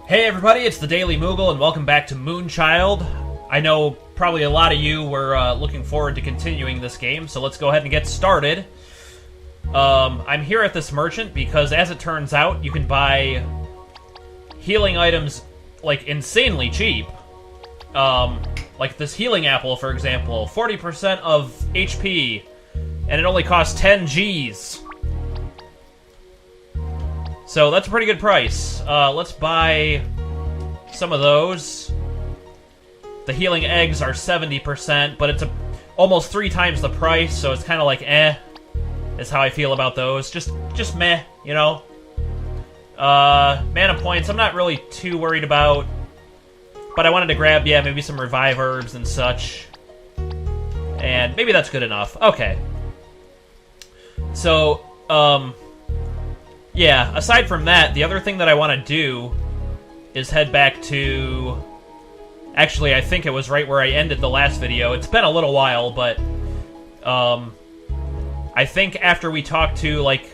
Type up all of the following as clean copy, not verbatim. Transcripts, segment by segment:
Hey everybody, it's the Daily Moogle, and welcome back to Moonchild. I know probably a lot of you were looking forward to continuing this game, so let's go ahead and get started. I'm here at this merchant because, as it turns out, you can buy healing items, like, insanely cheap. Like this healing apple, for example, 40% of HP, and it only costs 10 Gs. So that's a pretty good price. Let's buy some of those. The healing eggs are 70%, but it's almost 3 times the price, so it's kind of like is how I feel about those. Just meh, you know? Mana points, I'm not really too worried about, but I wanted to grab, maybe some revive herbs and such. And maybe that's good enough. Okay. So, yeah, aside from that, the other thing that I want to do is head back to... Actually, I think it was right where I ended the last video. It's been a little while, but... I think after we talk to, like,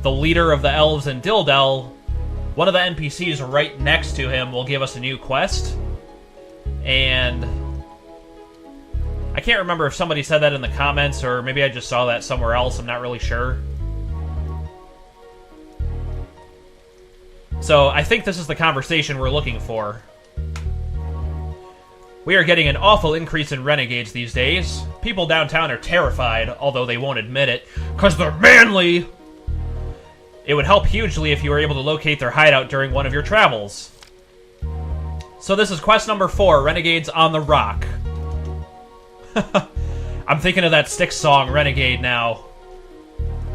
the leader of the elves in Dildel, one of the NPCs right next to him will give us a new quest. And... I can't remember if somebody said that in the comments, or maybe I just saw that somewhere else. I'm not really sure. So, I think this is the conversation we're looking for. We are getting an awful increase in renegades these days. People downtown are terrified, although they won't admit it, 'cause they're manly! It would help hugely if you were able to locate their hideout during one of your travels. So this is quest number 4, Renegades on the Rock. I'm thinking of that Styx song, Renegade, now.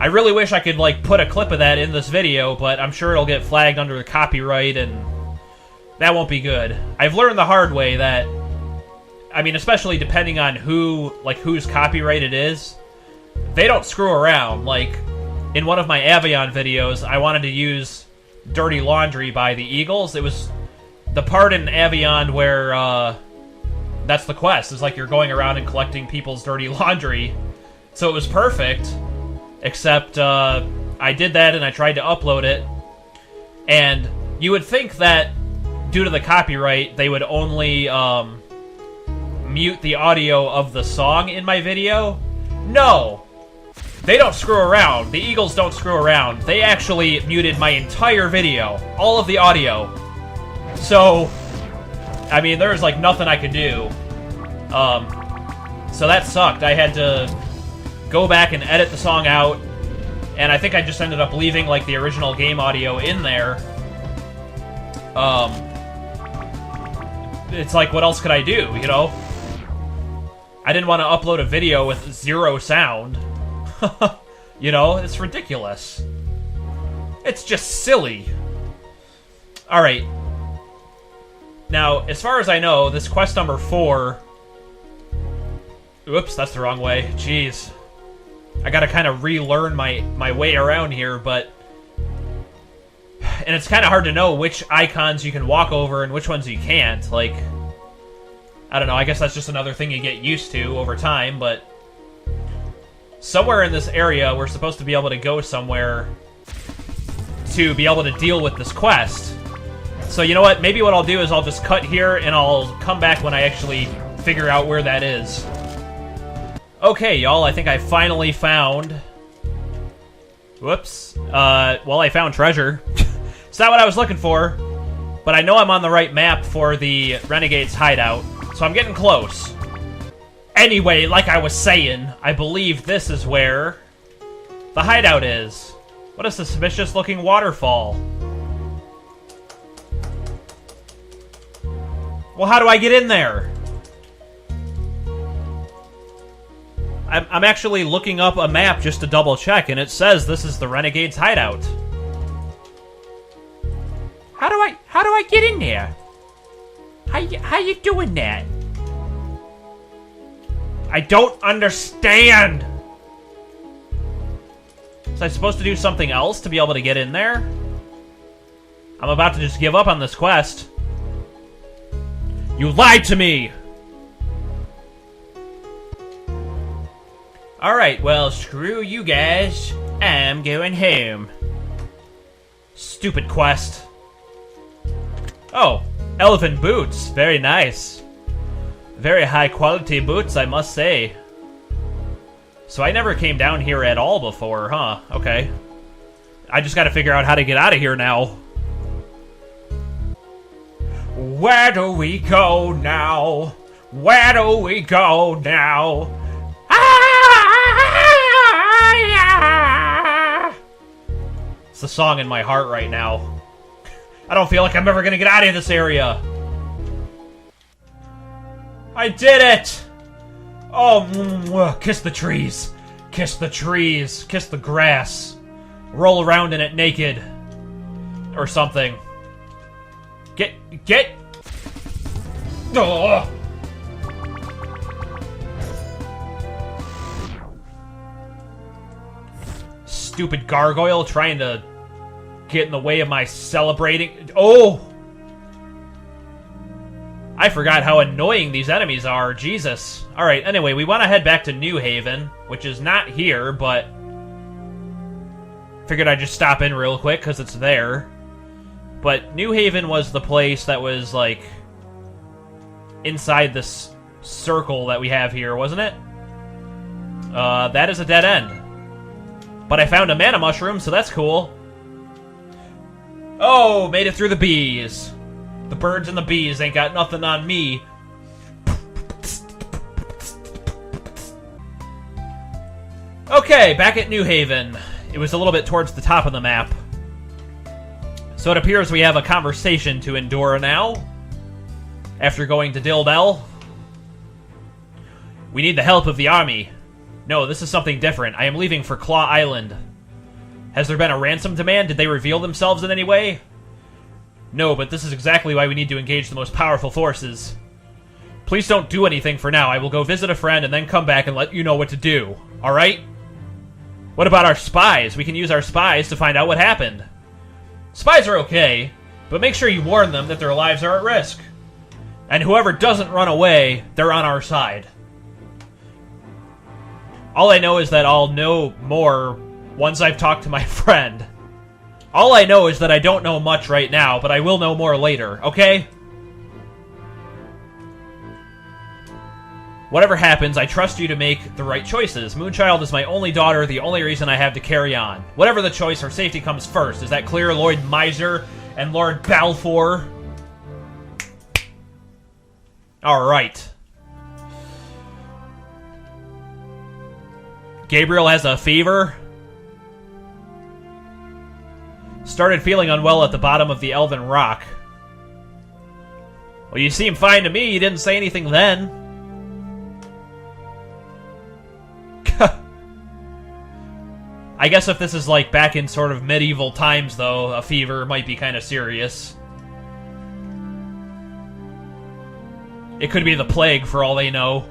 I really wish I could, like, put a clip of that in this video, but I'm sure it'll get flagged under the copyright, and that won't be good. I've learned the hard way that, I mean, especially depending on whose copyright it is, they don't screw around. Like, in one of my Avion videos, I wanted to use Dirty Laundry by the Eagles. It was the part in Avion where, that's the quest. It's like you're going around and collecting people's dirty laundry. So it was perfect. Except, I did that and I tried to upload it. And you would think that, due to the copyright, they would only, mute the audio of the song in my video. No! They don't screw around. The Eagles don't screw around. They actually muted my entire video. All of the audio. So, I mean, there was, like, nothing I could do. So that sucked. I had to go back and edit the song out, and I think I just ended up leaving, like, the original game audio in there. It's like, what else could I do, you know? I didn't want to upload a video with 0 sound. You know, it's ridiculous. It's just silly. Alright. Now, as far as I know, this quest number 4... Oops, that's the wrong way. Jeez. I gotta kind of relearn my way around here, but... And it's kind of hard to know which icons you can walk over and which ones you can't. Like, I don't know, I guess that's just another thing you get used to over time, but... Somewhere in this area, we're supposed to be able to go somewhere to be able to deal with this quest. So you know what, maybe what I'll do is I'll just cut here and I'll come back when I actually figure out where that is. Okay, y'all, I think I finally found... Whoops. Well, I found treasure. It's not what I was looking for, but I know I'm on the right map for the Renegade's hideout, so I'm getting close. Anyway, like I was saying, I believe this is where the hideout is. What a suspicious-looking waterfall. Well, how do I get in there? I'm actually looking up a map just to double check, and it says this is the Renegade's hideout. How do I get in there? How you doing that? I don't understand. Was I supposed to do something else to be able to get in there? I'm about to just give up on this quest. You lied to me! Alright, well, screw you guys. I'm going home. Stupid quest. Oh, elven boots. Very nice. Very high quality boots, I must say. So I never came down here at all before, huh? Okay. I just gotta figure out how to get out of here now. Where do we go now? Where do we go now? It's the song in my heart right now. I don't feel like I'm ever gonna get out of this area. I did it! Oh, kiss the trees. Kiss the trees. Kiss the grass. Roll around in it naked. Or something. Get! Ugh. Stupid gargoyle trying to get in the way of my celebrating. Oh! I forgot how annoying these enemies are. Jesus. Alright, anyway, we want to head back to New Haven, which is not here, but figured I'd just stop in real quick because it's there. But New Haven was the place that was, like, inside this circle that we have here, wasn't it? That is a dead end. But I found a mana mushroom, so that's cool. Oh, made it through the bees. The birds and the bees ain't got nothing on me. Okay, back at New Haven. It was a little bit towards the top of the map. So it appears we have a conversation to endure now. After going to Dildel. We need the help of the army. No, this is something different. I am leaving for Claw Island. Has there been a ransom demand? Did they reveal themselves in any way? No, but this is exactly why we need to engage the most powerful forces. Please don't do anything for now. I will go visit a friend and then come back and let you know what to do. Alright? What about our spies? We can use our spies to find out what happened. Spies are okay, but make sure you warn them that their lives are at risk. And whoever doesn't run away, they're on our side. All I know is that I'll know more once I've talked to my friend. All I know is that I don't know much right now, but I will know more later, okay? Whatever happens, I trust you to make the right choices. Moonchild is my only daughter, the only reason I have to carry on. Whatever the choice, her safety comes first. Is that clear, Lord Miser and Lord Balfour? Alright. Gabriel has a fever. Started feeling unwell at the bottom of the Elven Rock. Well, you seem fine to me. You didn't say anything then. I guess if this is like back in sort of medieval times, though, a fever might be kind of serious. It could be the plague, for all they know.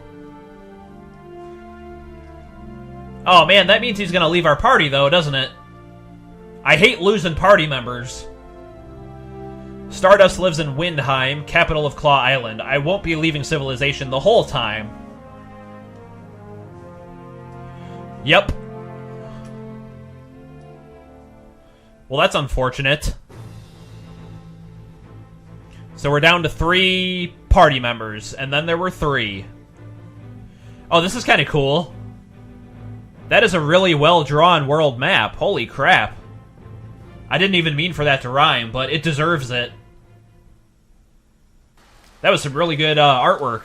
Oh man, that means he's gonna leave our party, though, doesn't it? I hate losing party members. Stardust lives in Windheim, capital of Claw Island. I won't be leaving civilization the whole time. Yep. Well, that's unfortunate. So we're down to 3 party members, and then there were 3. Oh, this is kind of cool. That is a really well-drawn world map. Holy crap. I didn't even mean for that to rhyme, but it deserves it. That was some really good artwork.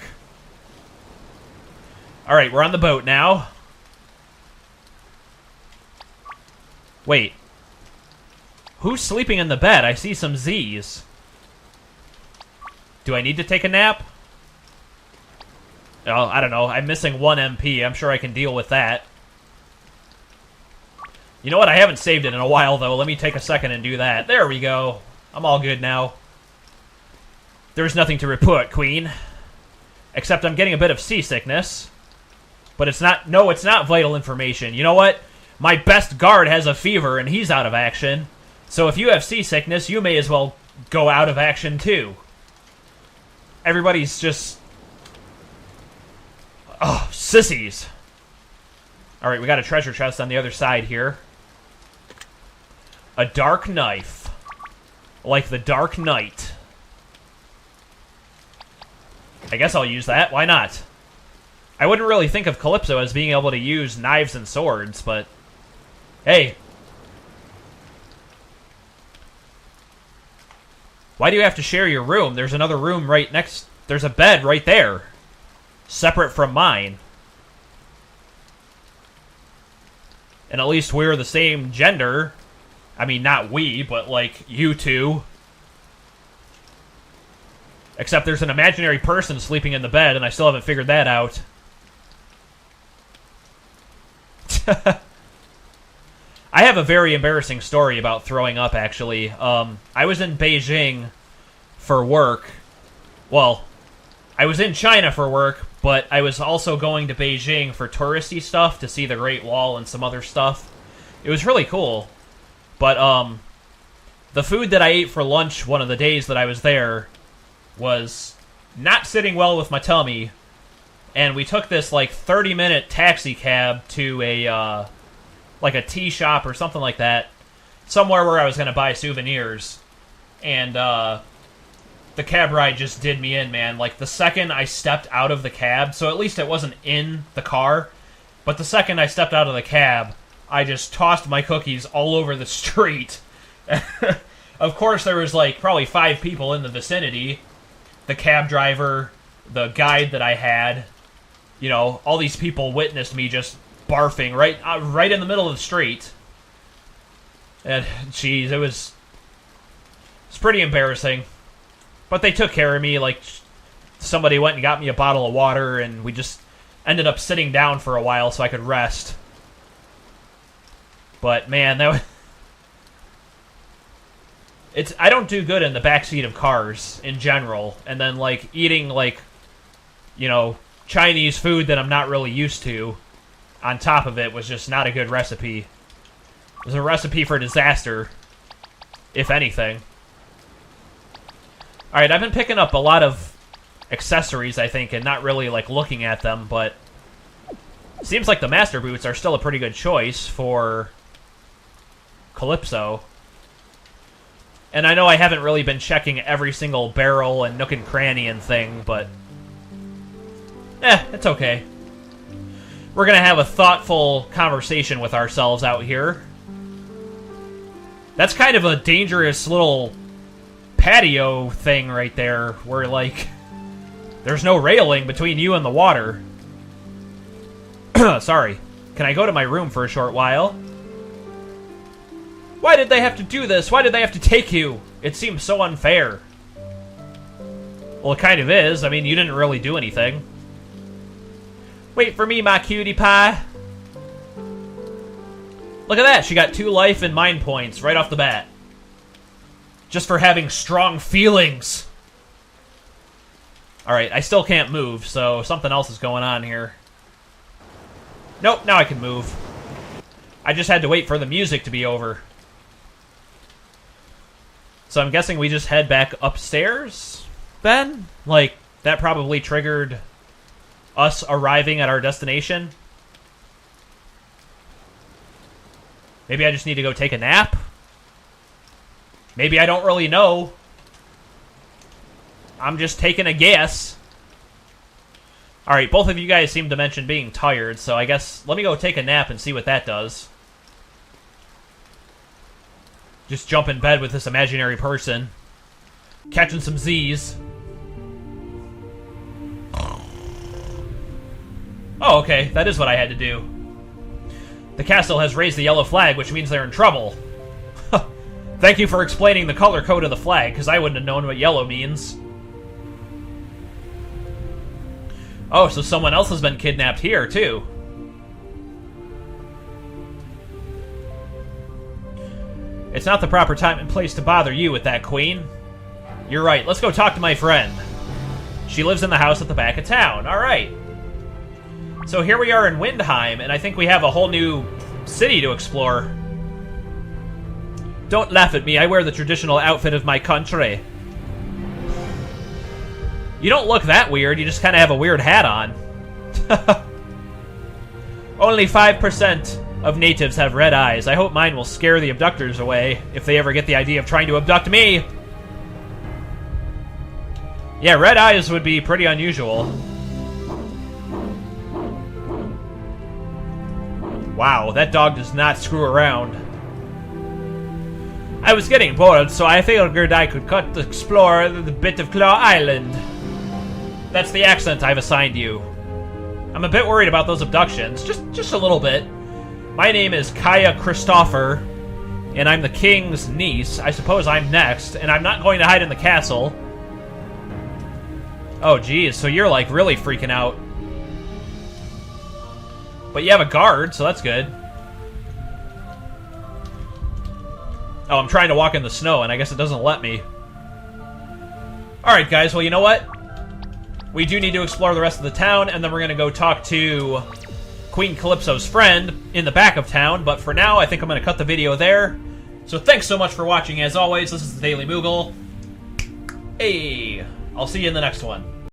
Alright, we're on the boat now. Wait. Who's sleeping in the bed? I see some Z's. Do I need to take a nap? Oh, I don't know. I'm missing 1 MP. I'm sure I can deal with that. You know what? I haven't saved it in a while, though. Let me take a second and do that. There we go. I'm all good now. There's nothing to report, Queen. Except I'm getting a bit of seasickness. But it's not... No, it's not vital information. You know what? My best guard has a fever, and he's out of action. So if you have seasickness, you may as well go out of action, too. Everybody's just... Oh, sissies. Alright, we got a treasure chest on the other side here. A dark knife. Like the Dark Knight. I guess I'll use that. Why not? I wouldn't really think of Calypso as being able to use knives and swords, but... Hey. Why do you have to share your room? There's another room right next... There's a bed right there. Separate from mine. And at least we're the same gender. I mean, not we, but, like, you two. Except there's an imaginary person sleeping in the bed, and I still haven't figured that out. I have a very embarrassing story about throwing up, actually. I was in Beijing for work. Well, I was in China for work, but I was also going to Beijing for touristy stuff to see the Great Wall and some other stuff. It was really cool. But, the food that I ate for lunch one of the days that I was there was not sitting well with my tummy, and we took this, like, 30-minute taxi cab to a, like a tea shop or something like that, somewhere where I was going to buy souvenirs, and, the cab ride just did me in, man. Like, the second I stepped out of the cab, so at least it wasn't in the car, but the second I stepped out of the cab, I just tossed my cookies all over the street. Of course, there was, like, probably 5 people in the vicinity. The cab driver, the guide that I had, you know, all these people witnessed me just barfing right in the middle of the street. And, jeez, it's pretty embarrassing. But they took care of me, like, somebody went and got me a bottle of water, and we just ended up sitting down for a while so I could rest. But, man, I don't do good in the backseat of cars, in general. And then, like, eating, like, you know, Chinese food that I'm not really used to, on top of it, was just not a good recipe. It was a recipe for disaster, if anything. Alright, I've been picking up a lot of accessories, I think, and not really, like, looking at them, but it seems like the Master Boots are still a pretty good choice for Calypso. And I know I haven't really been checking every single barrel and nook and cranny and thing, but it's okay. We're gonna have a thoughtful conversation with ourselves out here. That's kind of a dangerous little patio thing right there, where, like, there's no railing between you and the water. Sorry. Can I go to my room for a short while? Why did they have to do this? Why did they have to take you? It seems so unfair. Well, it kind of is. I mean, you didn't really do anything. Wait for me, my cutie pie. Look at that. She got 2 life and mind points right off the bat. Just for having strong feelings. Alright, I still can't move, so something else is going on here. Nope, now I can move. I just had to wait for the music to be over. So I'm guessing we just head back upstairs, then? Like, that probably triggered us arriving at our destination. Maybe I just need to go take a nap? Maybe I don't really know. I'm just taking a guess. Alright, both of you guys seem to mention being tired, so I guess let me go take a nap and see what that does. Just jump in bed with this imaginary person. Catching some Z's. Oh, okay, that is what I had to do. The castle has raised the yellow flag, which means they're in trouble. Thank you for explaining the color code of the flag, because I wouldn't have known what yellow means. Oh, so someone else has been kidnapped here, too. It's not the proper time and place to bother you with that, Queen. You're right, let's go talk to my friend. She lives in the house at the back of town. Alright. So here we are in Windheim, and I think we have a whole new city to explore. Don't laugh at me, I wear the traditional outfit of my country. You don't look that weird, you just kind of have a weird hat on. Only 5% of natives have red eyes. I hope mine will scare the abductors away, if they ever get the idea of trying to abduct me. Yeah, red eyes would be pretty unusual. Wow, that dog does not screw around. I was getting bored, so I figured I could explore the bit of Claw Island. That's the accent I've assigned you. I'm a bit worried about those abductions, just a little bit. My name is Kaya Christopher, and I'm the king's niece. I suppose I'm next, and I'm not going to hide in the castle. Oh, geez, so you're, like, really freaking out. But you have a guard, so that's good. Oh, I'm trying to walk in the snow, and I guess it doesn't let me. Alright, guys, well, you know what? We do need to explore the rest of the town, and then we're going to go talk to Queen Calypso's friend in the back of town. But for now, I think I'm going to cut the video there. So thanks so much for watching, as always. This is the Daily Moogle. Hey, I'll see you in the next one.